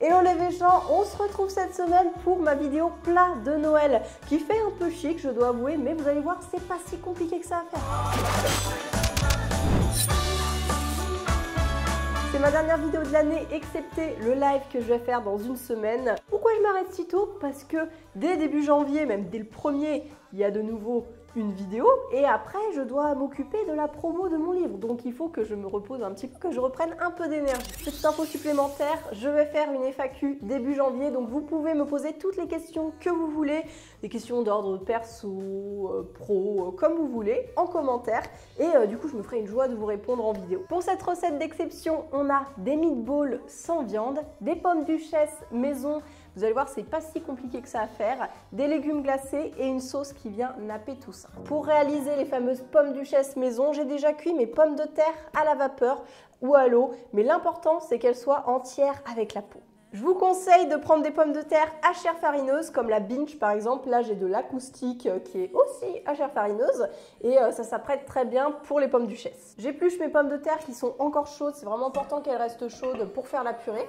Hello les gens, on se retrouve cette semaine pour ma vidéo plat de Noël qui fait un peu chic, je dois avouer, mais vous allez voir, c'est pas si compliqué que ça à faire. C'est ma dernière vidéo de l'année, excepté le live que je vais faire dans une semaine. Pourquoi je m'arrête si tôt? Parce que dès début janvier, même dès le 1er, il y a de nouveau une vidéo et après je dois m'occuper de la promo de mon livre, donc il faut que je me repose un petit peu, que je reprenne un peu d'énergie. Petite info supplémentaire, je vais faire une FAQ début janvier, donc vous pouvez me poser toutes les questions que vous voulez, des questions d'ordre perso, pro, comme vous voulez, en commentaire, et du coup je me ferai une joie de vous répondre en vidéo. Pour cette recette d'exception, on a des meatballs sans viande, des pommes duchesse maison. Vous allez voir, c'est pas si compliqué que ça à faire. Des légumes glacés et une sauce qui vient napper tout ça. Pour réaliser les fameuses pommes duchesse maison, j'ai déjà cuit mes pommes de terre à la vapeur ou à l'eau. Mais l'important, c'est qu'elles soient entières avec la peau. Je vous conseille de prendre des pommes de terre à chair farineuse, comme la Binge par exemple. Là, j'ai de l'acoustique qui est aussi à chair farineuse et ça s'apprête très bien pour les pommes duchesse. J'épluche mes pommes de terre qui sont encore chaudes. C'est vraiment important qu'elles restent chaudes pour faire la purée.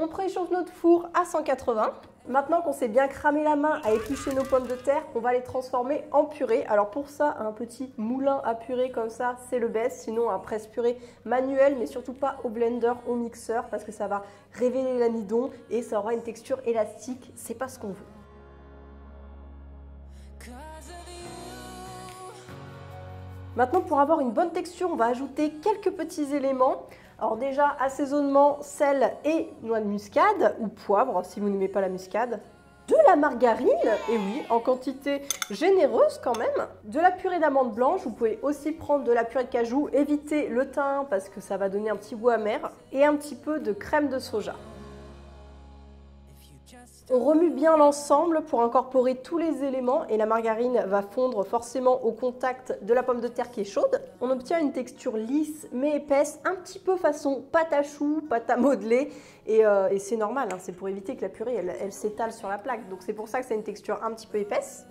On préchauffe notre four à 180. Maintenant qu'on s'est bien cramé la main à éplucher nos pommes de terre, on va les transformer en purée. Alors pour ça, un petit moulin à purée comme ça, c'est le best. Sinon, un presse-purée manuel, mais surtout pas au blender, au mixeur, parce que ça va révéler l'amidon et ça aura une texture élastique. C'est pas ce qu'on veut. Maintenant, pour avoir une bonne texture, on va ajouter quelques petits éléments. Alors déjà, assaisonnement, sel et noix de muscade, ou poivre si vous n'aimez pas la muscade. De la margarine, et oui, en quantité généreuse quand même. De la purée d'amandes blanches, vous pouvez aussi prendre de la purée de cajou. Évitez le thym parce que ça va donner un petit goût amer. Et un petit peu de crème de soja. On remue bien l'ensemble pour incorporer tous les éléments et la margarine va fondre forcément au contact de la pomme de terre qui est chaude. On obtient une texture lisse mais épaisse, un petit peu façon pâte à choux, pâte à modeler et c'est normal, hein, c'est pour éviter que la purée elle s'étale sur la plaque, donc c'est pour ça que c'est une texture un petit peu épaisse.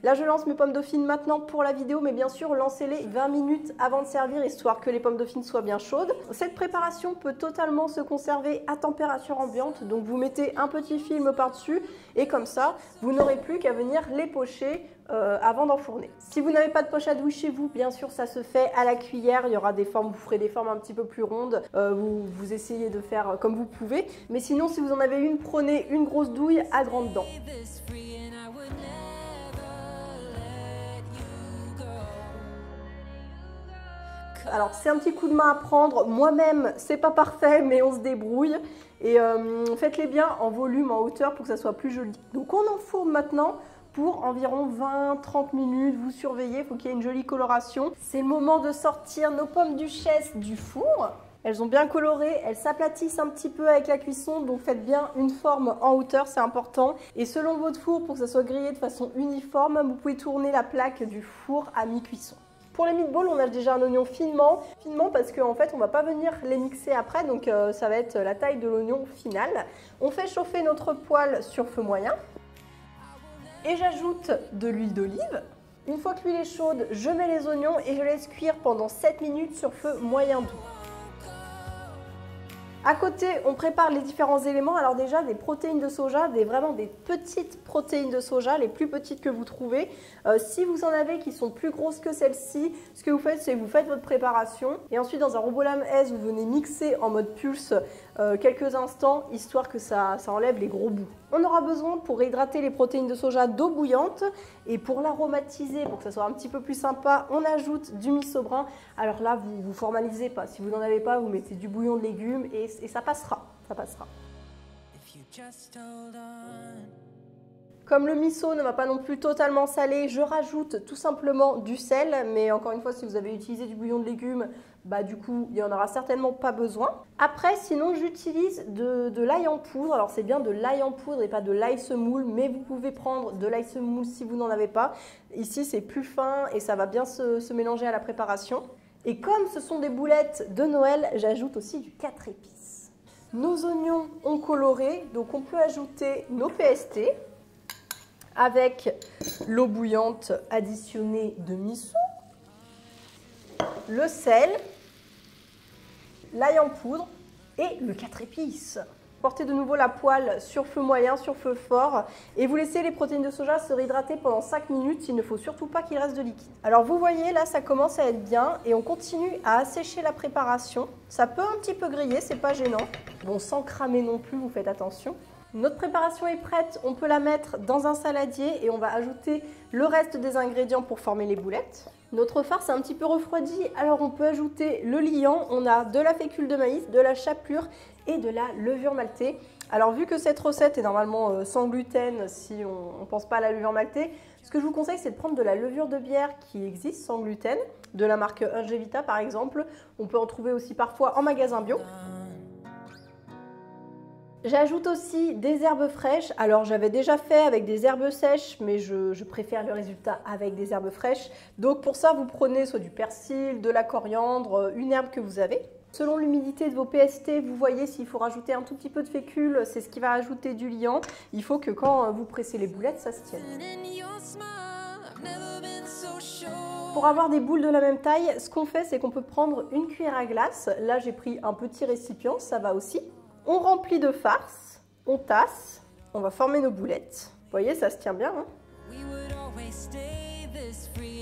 Là, je lance mes pommes dauphines maintenant pour la vidéo, mais bien sûr, lancez-les 20 minutes avant de servir, histoire que les pommes dauphines soient bien chaudes. Cette préparation peut totalement se conserver à température ambiante, donc vous mettez un petit film par-dessus, et comme ça, vous n'aurez plus qu'à venir les pocher avant d'enfourner. Si vous n'avez pas de poche à douille chez vous, bien sûr, ça se fait à la cuillère. Il y aura des formes, vous ferez des formes un petit peu plus rondes. Vous essayez de faire comme vous pouvez. Mais sinon, si vous en avez une, prenez une grosse douille à grandes dents. Alors c'est un petit coup de main à prendre, moi-même c'est pas parfait mais on se débrouille et faites-les bien en volume, en hauteur pour que ça soit plus joli. Donc on enfourne maintenant pour environ 20-30 minutes, vous surveillez, il faut qu'il y ait une jolie coloration. C'est le moment de sortir nos pommes duchesse du four. Elles ont bien coloré, elles s'aplatissent un petit peu avec la cuisson, donc faites bien une forme en hauteur, c'est important. Et selon votre four, pour que ça soit grillé de façon uniforme, vous pouvez tourner la plaque du four à mi-cuisson. Pour les meatballs, on a déjà un oignon finement parce qu'en fait, on ne va pas venir les mixer après, donc ça va être la taille de l'oignon final. On fait chauffer notre poêle sur feu moyen et j'ajoute de l'huile d'olive. Une fois que l'huile est chaude, je mets les oignons et je laisse cuire pendant 7 minutes sur feu moyen doux. À côté, on prépare les différents éléments. Alors déjà, des protéines de soja, vraiment des petites protéines de soja, les plus petites que vous trouvez. Si vous en avez qui sont plus grosses que celles-ci, ce que vous faites, c'est que vous faites votre préparation. Et ensuite, dans un robot lame S, vous venez mixer en mode pulse quelques instants, histoire que ça enlève les gros bouts. On aura besoin, pour réhydrater les protéines de soja, d'eau bouillante. Et pour l'aromatiser, pour que ça soit un petit peu plus sympa, on ajoute du miso brun. Alors là, vous ne formalisez pas. Si vous n'en avez pas, vous mettez du bouillon de légumes et ça passera. Ça passera. Comme le miso ne va pas non plus totalement salé, je rajoute tout simplement du sel. Mais encore une fois, si vous avez utilisé du bouillon de légumes, bah du coup, il n'y en aura certainement pas besoin. Après, sinon, j'utilise de l'ail en poudre. Alors, c'est bien de l'ail en poudre et pas de l'ail semoule, mais vous pouvez prendre de l'ail semoule si vous n'en avez pas. Ici, c'est plus fin et ça va bien se mélanger à la préparation. Et comme ce sont des boulettes de Noël, j'ajoute aussi du 4 épices. Nos oignons ont coloré, donc on peut ajouter nos PST avec l'eau bouillante additionnée de miso, le sel, l'ail en poudre et le 4 épices. Portez de nouveau la poêle sur feu moyen, sur feu fort et vous laissez les protéines de soja se réhydrater pendant 5 minutes. Il ne faut surtout pas qu'il reste de liquide. Alors vous voyez là, ça commence à être bien et on continue à assécher la préparation. Ça peut un petit peu griller, c'est pas gênant. Bon, sans cramer non plus, vous faites attention. Notre préparation est prête, on peut la mettre dans un saladier et on va ajouter le reste des ingrédients pour former les boulettes. Notre farce est un petit peu refroidi, alors on peut ajouter le liant. On a de la fécule de maïs, de la chapelure et de la levure maltée. Alors vu que cette recette est normalement sans gluten si on ne pense pas à la levure maltée, ce que je vous conseille c'est de prendre de la levure de bière qui existe sans gluten, de la marque Ingevita par exemple. On peut en trouver aussi parfois en magasin bio. J'ajoute aussi des herbes fraîches. Alors j'avais déjà fait avec des herbes sèches, mais je préfère le résultat avec des herbes fraîches. Donc pour ça, vous prenez soit du persil, de la coriandre, une herbe que vous avez. Selon l'humidité de vos PST, vous voyez s'il faut rajouter un tout petit peu de fécule, c'est ce qui va ajouter du liant. Il faut que quand vous pressez les boulettes, ça se tienne. Pour avoir des boules de la même taille, ce qu'on fait, c'est qu'on peut prendre une cuillère à glace. Là, j'ai pris un petit récipient, ça va aussi. On remplit de farce, on tasse, on va former nos boulettes. Vous voyez, ça se tient bien. Hein.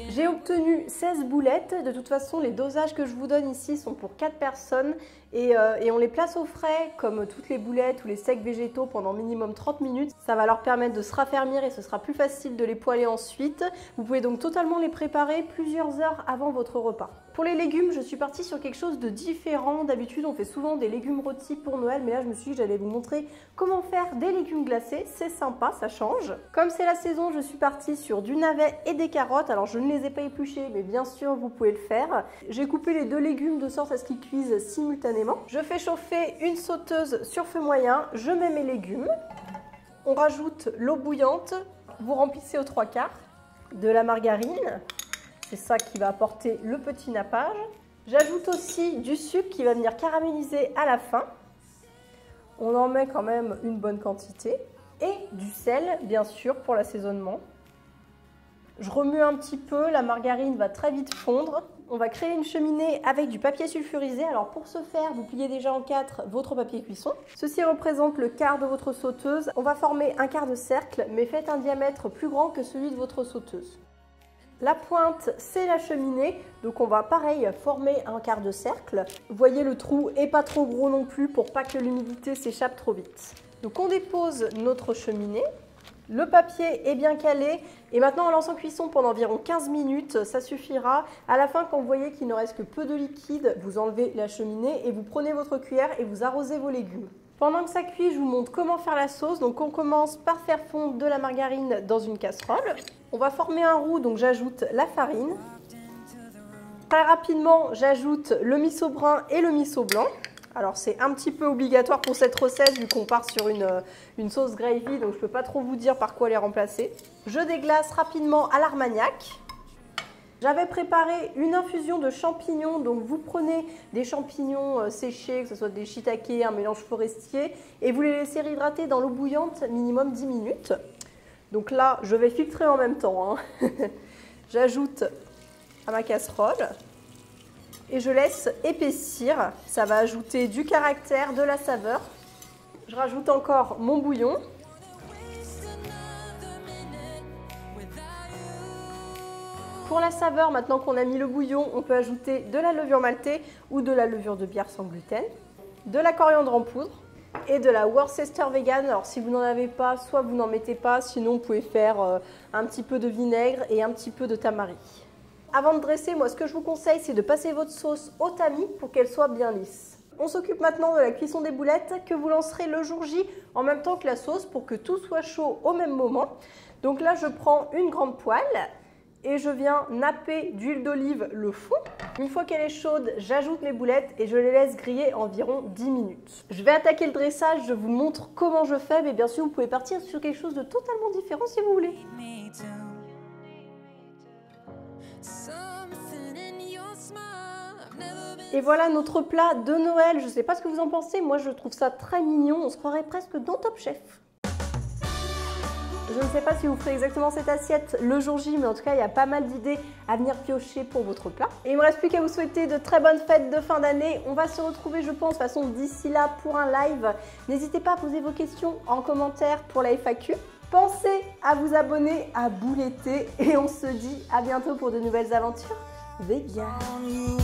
J'ai obtenu 16 boulettes. De toute façon, les dosages que je vous donne ici sont pour 4 personnes et on les place au frais comme toutes les boulettes ou les steaks végétaux pendant minimum 30 minutes. Ça va leur permettre de se raffermir et ce sera plus facile de les poêler ensuite. Vous pouvez donc totalement les préparer plusieurs heures avant votre repas. Pour les légumes, je suis partie sur quelque chose de différent. D'habitude, on fait souvent des légumes rôtis pour Noël, mais là, je me suis dit que j'allais vous montrer comment faire des légumes glacés. C'est sympa, ça change. Comme c'est la saison, je suis partie sur du navet et des carottes. Alors, je ne les ai pas épluchés, mais bien sûr, vous pouvez le faire. J'ai coupé les deux légumes de sorte à ce qu'ils cuisent simultanément. Je fais chauffer une sauteuse sur feu moyen. Je mets mes légumes. On rajoute l'eau bouillante. Vous remplissez aux 3/4 de la margarine. C'est ça qui va apporter le petit nappage. J'ajoute aussi du sucre qui va venir caraméliser à la fin. On en met quand même une bonne quantité. Et du sel, bien sûr, pour l'assaisonnement. Je remue un petit peu, la margarine va très vite fondre. On va créer une cheminée avec du papier sulfurisé. Alors pour ce faire, vous pliez déjà en 4 votre papier cuisson. Ceci représente le quart de votre sauteuse. On va former un quart de cercle, mais faites un diamètre plus grand que celui de votre sauteuse. La pointe, c'est la cheminée, donc on va pareil former un quart de cercle. Vous voyez, le trou est pas trop gros non plus pour pas que l'humidité s'échappe trop vite. Donc on dépose notre cheminée, le papier est bien calé et maintenant on lance en cuisson pendant environ 15 minutes, ça suffira. À la fin, quand vous voyez qu'il ne reste que peu de liquide, vous enlevez la cheminée et vous prenez votre cuillère et vous arrosez vos légumes. Pendant que ça cuit, je vous montre comment faire la sauce. Donc on commence par faire fondre de la margarine dans une casserole. On va former un roux, donc j'ajoute la farine. Très rapidement, j'ajoute le miso brun et le miso blanc. Alors c'est un petit peu obligatoire pour cette recette vu qu'on part sur une sauce gravy, donc je ne peux pas trop vous dire par quoi les remplacer. Je déglace rapidement à l'armagnac. J'avais préparé une infusion de champignons, donc vous prenez des champignons séchés, que ce soit des shiitake, un mélange forestier, et vous les laissez réhydrater dans l'eau bouillante minimum 10 minutes. Donc là, je vais filtrer en même temps. Hein. J'ajoute à ma casserole et je laisse épaissir. Ça va ajouter du caractère, de la saveur. Je rajoute encore mon bouillon. Pour la saveur, maintenant qu'on a mis le bouillon, on peut ajouter de la levure maltée ou de la levure de bière sans gluten, de la coriandre en poudre et de la Worcester vegan. Alors si vous n'en avez pas, soit vous n'en mettez pas, sinon vous pouvez faire un petit peu de vinaigre et un petit peu de tamari. Avant de dresser, moi ce que je vous conseille, c'est de passer votre sauce au tamis pour qu'elle soit bien lisse. On s'occupe maintenant de la cuisson des boulettes que vous lancerez le jour J en même temps que la sauce pour que tout soit chaud au même moment. Donc là, je prends une grande poêle et je viens napper d'huile d'olive le fond. Une fois qu'elle est chaude, j'ajoute mes boulettes et je les laisse griller environ 10 minutes. Je vais attaquer le dressage, je vous montre comment je fais, mais bien sûr vous pouvez partir sur quelque chose de totalement différent si vous voulez. Et voilà notre plat de Noël. Je ne sais pas ce que vous en pensez, moi je trouve ça très mignon, on se croirait presque dans Top Chef. Je ne sais pas si vous ferez exactement cette assiette le jour J, mais en tout cas, il y a pas mal d'idées à venir piocher pour votre plat. Et il me reste plus qu'à vous souhaiter de très bonnes fêtes de fin d'année. On va se retrouver, je pense, de toute façon, d'ici là pour un live. N'hésitez pas à poser vos questions en commentaire pour la FAQ. Pensez à vous abonner à Bouleté et on se dit à bientôt pour de nouvelles aventures véganes.